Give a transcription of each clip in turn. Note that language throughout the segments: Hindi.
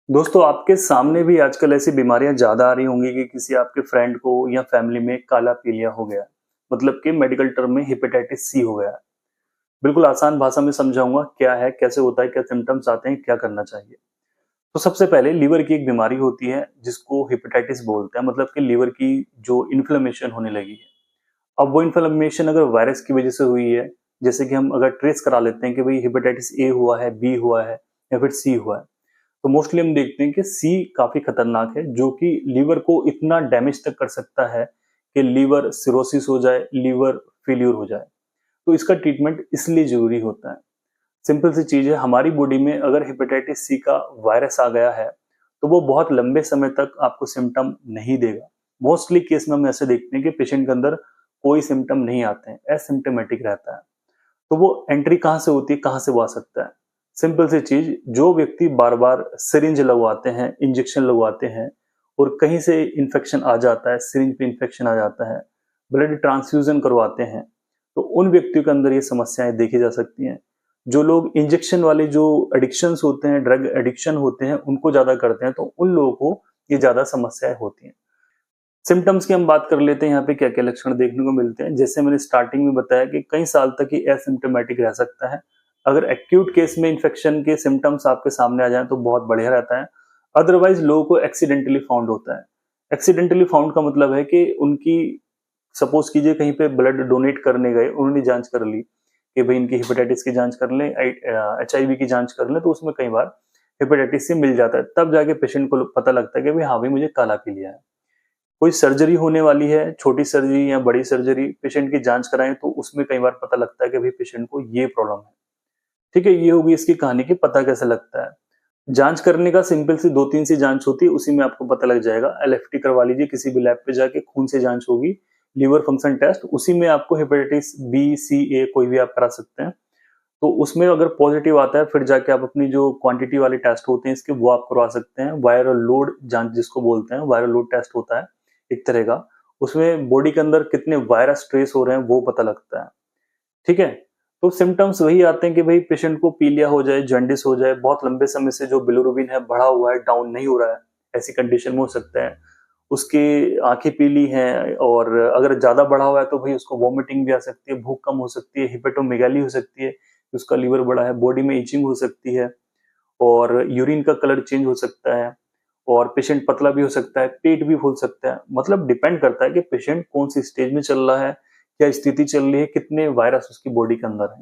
दोस्तों आपके सामने भी आजकल ऐसी बीमारियां ज्यादा आ रही होंगी कि किसी आपके फ्रेंड को या फैमिली में काला पीलिया हो गया, मतलब कि मेडिकल टर्म में हेपेटाइटिस सी हो गया। बिल्कुल आसान भाषा में समझाऊंगा क्या है, कैसे होता है, क्या सिम्टम्स आते हैं, क्या करना चाहिए। तो सबसे पहले लीवर की एक बीमारी होती है जिसको हेपेटाइटिस बोलते हैं, मतलब कि लीवर की जो इन्फ्लेमेशन होने लगी है। अब वो इन्फ्लेमेशन अगर वायरस की वजह से हुई है, जैसे कि हम अगर ट्रेस करा लेते हैं कि भाई हेपेटाइटिस ए हुआ है, बी हुआ है या फिर सी हुआ है, तो मोस्टली हम देखते हैं कि सी काफी खतरनाक है, जो कि लीवर को इतना डैमेज तक कर सकता है कि लीवर सिरोसिस हो जाए, लीवर फेल्यूर हो जाए। तो इसका ट्रीटमेंट इसलिए जरूरी होता है। सिंपल सी चीज है, हमारी बॉडी में अगर हेपेटाइटिस सी का वायरस आ गया है तो वो बहुत लंबे समय तक आपको सिम्टम नहीं देगा। मोस्टली केस में हम ऐसे देखते हैं कि पेशेंट के अंदर कोई सिम्टम नहीं आते हैं, एसिम्टोमेटिक रहता है। तो वो एंट्री कहाँ से होती है, कहाँ से वो आ सकता है? सिंपल सी चीज, जो व्यक्ति बार बार सिरिंज लगवाते हैं, इंजेक्शन लगवाते हैं और कहीं से इन्फेक्शन आ जाता है, सिरिंज पे इन्फेक्शन आ जाता है, ब्लड ट्रांसफ्यूजन करवाते हैं, तो उन व्यक्तियों के अंदर ये समस्याएं देखी जा सकती हैं। जो लोग इंजेक्शन वाले जो एडिक्शंस होते हैं, ड्रग एडिक्शन होते हैं, उनको ज्यादा करते हैं, तो उन लोगों को ये ज्यादा समस्याएं होती हैं। सिम्टम्स की हम बात कर लेते हैं, यहाँ पे क्या क्या लक्षण देखने को मिलते हैं। जैसे मैंने स्टार्टिंग में बताया कि कई साल तक ही एसिम्टोमेटिक रह सकता है। अगर एक्यूट केस में इन्फेक्शन के सिम्टम्स आपके सामने आ जाएं तो बहुत बढ़िया रहता है। अदरवाइज लोगों को एक्सीडेंटली फाउंड होता है। एक्सीडेंटली फाउंड का मतलब है कि उनकी, सपोज कीजिए कहीं पे ब्लड डोनेट करने गए, उन्होंने जांच कर ली कि भाई इनकी हेपेटाइटिस की जांच कर लें, HIV की जांच कर लें, तो उसमें कई बार हेपेटाइटिस से मिल जाता है। तब जाके पेशेंट को पता लगता है कि भाई हाँ भाई मुझे काला पीलिया है। कोई सर्जरी होने वाली है, छोटी सर्जरी या बड़ी सर्जरी, पेशेंट की जांच कराएं तो उसमें कई बार पता लगता है कि भाई पेशेंट को ये प्रॉब्लम है। ठीक है, ये होगी इसकी कहानी की पता कैसे लगता है। जांच करने का सिंपल सी 2-3 सी जांच होती है, उसी में आपको पता लग जाएगा। LFT करवा लीजिए, किसी भी लैब पे जाके खून से जांच होगी, लीवर फंक्शन टेस्ट, उसी में आपको हेपेटाइटिस बी, सी, ए कोई भी आप करा सकते हैं। तो उसमें अगर पॉजिटिव आता है, फिर जाके आप अपनी जो क्वांटिटी वाले टेस्ट होते हैं इसके, वो आप करवा सकते हैं। वायरल लोड जांच जिसको बोलते हैं, वायरल लोड टेस्ट होता है एक तरह का। उसमें बॉडी के अंदर कितने वायरस ट्रेस हो रहे हैं वो पता लगता है। ठीक है, तो सिम्टम्स वही आते हैं कि भाई पेशेंट को पीलिया हो जाए, जॉन्डिस हो जाए, बहुत लंबे समय से जो बिलिरुबिन है बढ़ा हुआ है, डाउन नहीं हो रहा है, ऐसी कंडीशन में हो सकता है। उसकी आंखें पीली हैं, और अगर ज्यादा बढ़ा हुआ है तो भाई उसको वॉमिटिंग भी आ सकती है, भूख कम हो सकती है, हिपेटोमेगाली हो सकती है, उसका लीवर बड़ा है, बॉडी में इचिंग हो सकती है, और यूरिन का कलर चेंज हो सकता है, और पेशेंट पतला भी हो सकता है, पेट भी फूल सकता है। मतलब डिपेंड करता है कि पेशेंट कौन सी स्टेज में चल रहा है, क्या स्थिति चल रही है, कितने वायरस उसकी बॉडी के अंदर है।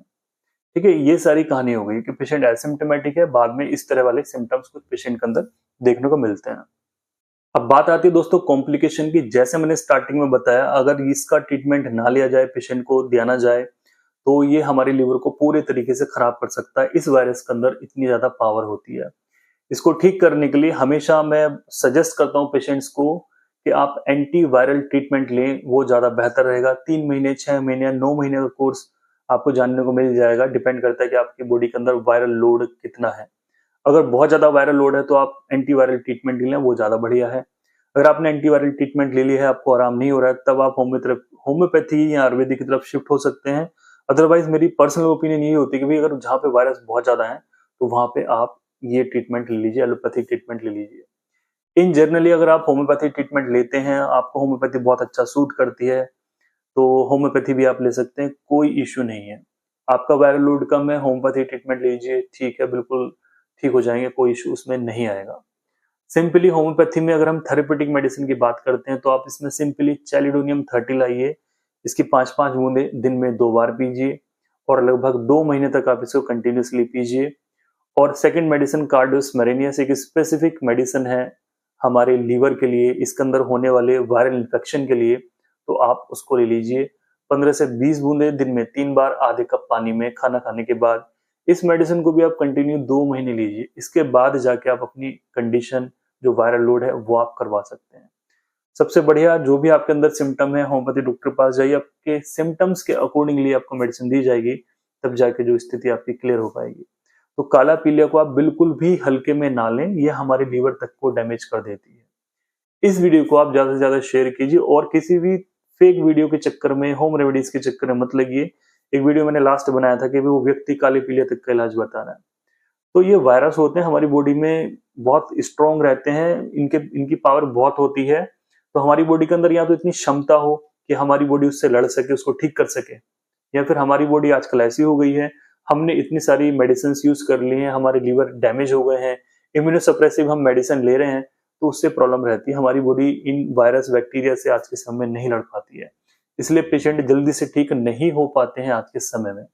ठीक है, ये सारी कहानी हो गई कि पेशेंट एसिम्टोमेटिक है, बाद में इस तरह वाले सिम्टम्स कुछ पेशेंट के अंदर देखने को मिलते हैं। अब बात आती है दोस्तों कॉम्प्लिकेशन की। जैसे मैंने स्टार्टिंग में बताया, अगर इसका ट्रीटमेंट ना लिया जाए, पेशेंट को दिया ना जाए, तो ये हमारे लिवर को पूरे तरीके से खराब कर सकता है। इस वायरस के अंदर इतनी ज्यादा पावर होती है। इसको ठीक करने के लिए हमेशा मैं सजेस्ट करता हूँ पेशेंट्स को कि आप एंटी वायरल ट्रीटमेंट लें, वो ज्यादा बेहतर रहेगा। 3 महीने, 6 महीने या 9 महीने का कोर्स आपको जानने को मिल जाएगा। डिपेंड करता है कि आपकी बॉडी के अंदर वायरल लोड कितना है। अगर बहुत ज्यादा वायरल लोड है तो आप एंटी वायरल ट्रीटमेंट ले लें, वो ज्यादा बढ़िया है। अगर आपने एंटी वायरल ट्रीटमेंट ले लिया है, आपको आराम नहीं हो रहा है, तब आप होम्योपैथी या आयुर्वेदिक की तरफ शिफ्ट हो सकते हैं। अदरवाइज मेरी पर्सनल ओपिनियन ये होती है कि भाई अगर जहाँ पे वायरस बहुत ज्यादा है तो वहां पे आप ये ट्रीटमेंट ले लीजिए, एलोपैथिक ट्रीटमेंट ले लीजिए। इन जनरली अगर आप होम्योपैथी ट्रीटमेंट लेते हैं, आपको होम्योपैथी बहुत अच्छा सूट करती है, तो होम्योपैथी भी आप ले सकते हैं, कोई इश्यू नहीं है। आपका वायरल लोड कम है, होम्योपैथी ट्रीटमेंट लीजिए, ठीक है, बिल्कुल ठीक हो जाएंगे, कोई इश्यू उसमें नहीं आएगा। सिंपली होम्योपैथी में अगर हम थेरेपेटिक मेडिसिन की बात करते हैं तो आप इसमें सिंपली चैलिडोनियम 30 लाइए, इसकी 5-5 बूंदे दिन में 2 बार पीजिए, और लगभग 2 महीने तक आप इसको कंटिन्यूसली पीजिए। और सेकंड मेडिसिन कार्डियोस्मेरेनियस, एक स्पेसिफिक मेडिसिन है हमारे लीवर के लिए, इसके अंदर होने वाले वायरल इन्फेक्शन के लिए, तो आप उसको ले लीजिए। 15 से 20 बूंदे दिन में 3 बार, आधे कप पानी में, खाना खाने के बाद। इस मेडिसिन को भी आप कंटिन्यू 2 महीने लीजिए। इसके बाद जाके आप अपनी कंडीशन, जो वायरल लोड है, वो आप करवा सकते हैं। सबसे बढ़िया, जो भी आपके अंदर सिम्टम है, होम्योपैथी डॉक्टर के पास जाइए, आपके सिम्टम्स के अकॉर्डिंगली आपको मेडिसिन दी जाएगी, तब जाके जो स्थिति आपकी क्लियर हो पाएगी। तो काला पीलिया को आप बिल्कुल भी हल्के में ना लें, ये हमारे लीवर तक को डैमेज कर देती है। इस वीडियो को आप ज्यादा से ज्यादा शेयर कीजिए, और किसी भी फेक वीडियो के चक्कर में, होम रेमेडीज के चक्कर में मत लगिए। एक वीडियो मैंने लास्ट बनाया था कि वो व्यक्ति काले पीलिया तक का इलाज बता रहा है। तो ये वायरस होते हैं हमारी बॉडी में, बहुत स्ट्रांग रहते हैं, इनकी पावर बहुत होती है। तो हमारी बॉडी के अंदर या तो इतनी क्षमता हो कि हमारी बॉडी उससे लड़ सके, उसको ठीक कर सके, या फिर हमारी बॉडी आजकल ऐसी हो गई है, हमने इतनी सारी मेडिसिन यूज कर ली हैं, हमारे लीवर डैमेज हो गए हैं, इम्यूनोसप्रेसिव हम मेडिसिन ले रहे हैं, तो उससे प्रॉब्लम रहती है। हमारी बॉडी इन वायरस बैक्टीरिया से आज के समय में नहीं लड़ पाती है, इसलिए पेशेंट जल्दी से ठीक नहीं हो पाते हैं आज के समय में।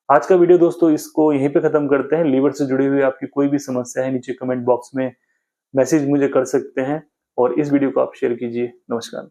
आज का वीडियो दोस्तों इसको यहीं पे खत्म करते हैं। लीवर से जुड़ी हुई आपकी कोई भी समस्या है, नीचे कमेंट बॉक्स में मैसेज मुझे कर सकते हैं, और इस वीडियो को आप शेयर कीजिए। नमस्कार।